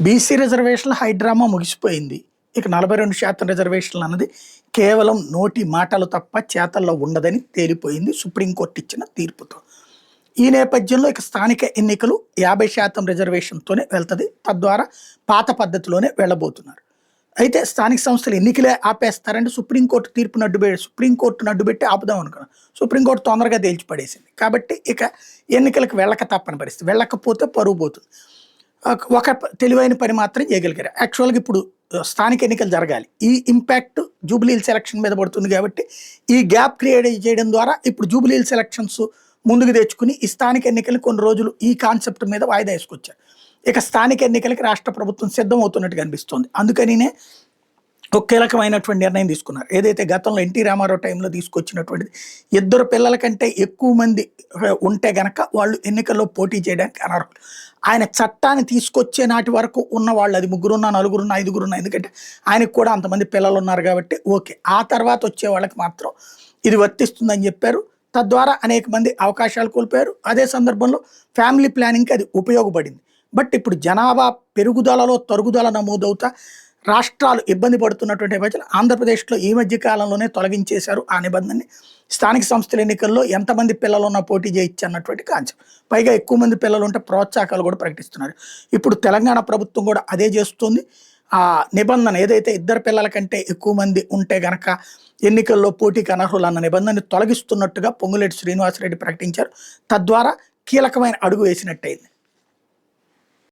BC రిజర్వేషన్ల high drama ముగిసిపోయింది. ఇక 42% రిజర్వేషన్లు అన్నది కేవలం నోటి మాటలు తప్ప చేతల్లో ఉండదని తేలిపోయింది సుప్రీంకోర్టు ఇచ్చిన తీర్పుతో. ఈ నేపథ్యంలో ఇక స్థానిక ఎన్నికలు 50% రిజర్వేషన్తోనే వెళ్తది. తద్వారా పాత పద్ధతిలోనే వెళ్ళబోతున్నారు. అయితే స్థానిక సంస్థలు ఎన్నికలే ఆపేస్తారంటే సుప్రీంకోర్టును అడ్డుపెట్టి ఆపుదాం అనుకున్నాం. సుప్రీంకోర్టు తొందరగా తేల్చిపడేసింది. కాబట్టి ఇక ఎన్నికలకు వెళ్ళక తప్పని పరిస్థితి. వెళ్ళకపోతే పరువు పోతుంది. ఒక తెలివైన పని మాత్రం చేయగలిగారు. యాక్చువల్‌గా ఇప్పుడు స్థానిక ఎన్నికలు జరగాలి. ఈ ఇంపాక్ట్ జూబ్లీ హిల్స్ ఎలక్షన్ మీద పడుతుంది కాబట్టి, ఈ గ్యాప్ క్రియేట్ చేయడం ద్వారా ఇప్పుడు జూబ్లీ హిల్స్ ఎలక్షన్స్ ముందుకు తెచ్చుకుని, ఈ స్థానిక ఎన్నికలు కొన్ని రోజులు ఈ కాన్సెప్ట్ మీద వాయిదా వేసుకొచ్చారు. ఇక స్థానిక ఎన్నికలకి రాష్ట్ర ప్రభుత్వం సిద్ధం అవుతున్నట్టుగా అనిపిస్తోంది. అందుకనినే ఒక కీలకమైనటువంటి నిర్ణయం తీసుకున్నారు. ఏదైతే గతంలో ఎన్టీ రామారావు టైంలో తీసుకొచ్చినటువంటిది, ఇద్దరు పిల్లల కంటే ఎక్కువ మంది ఉంటే గనక వాళ్ళు ఎన్నికల్లో పోటీ చేయడానికి అనర్హులు. ఆయన చట్టాన్ని తీసుకొచ్చే నాటి వరకు ఉన్న వాళ్ళు, అది ముగ్గురున్నా, నలుగురున్నా, ఐదుగురున్నా, ఎందుకంటే ఆయనకు కూడా అంతమంది పిల్లలు ఉన్నారు కాబట్టి ఓకే. ఆ తర్వాత వచ్చే వాళ్ళకి మాత్రం ఇది వర్తిస్తుందని చెప్పారు. తద్వారా అనేక మంది అవకాశాలు కోల్పోయారు. అదే సందర్భంలో ఫ్యామిలీ ప్లానింగ్కి అది ఉపయోగపడింది. బట్ ఇప్పుడు జనాభా పెరుగుదలలో తరుగుదల నమోదవుతా రాష్ట్రాలు ఇబ్బంది పడుతున్నటువంటి నేపథ్యంలో ఆంధ్రప్రదేశ్లో ఈ మధ్య కాలంలోనే తొలగించేశారు ఆ నిబంధనని. స్థానిక సంస్థల ఎన్నికల్లో ఎంతమంది పిల్లలు ఉన్నా పోటీ చేయొచ్చు అన్నటువంటి కాన్సెప్ట్. పైగా ఎక్కువ మంది పిల్లలు ఉంటే ప్రోత్సాహకాలు కూడా ప్రకటిస్తున్నారు. ఇప్పుడు తెలంగాణ ప్రభుత్వం కూడా అదే చేస్తుంది. ఆ నిబంధన ఏదైతే ఇద్దరు పిల్లల కంటే ఎక్కువ మంది ఉంటే గనక ఎన్నికల్లో పోటీకి అనర్హులు అన్న నిబంధనని తొలగిస్తున్నట్టుగా పొంగులేటి శ్రీనివాసరెడ్డి ప్రకటించారు. తద్వారా కీలకమైన అడుగు వేసినట్టయింది.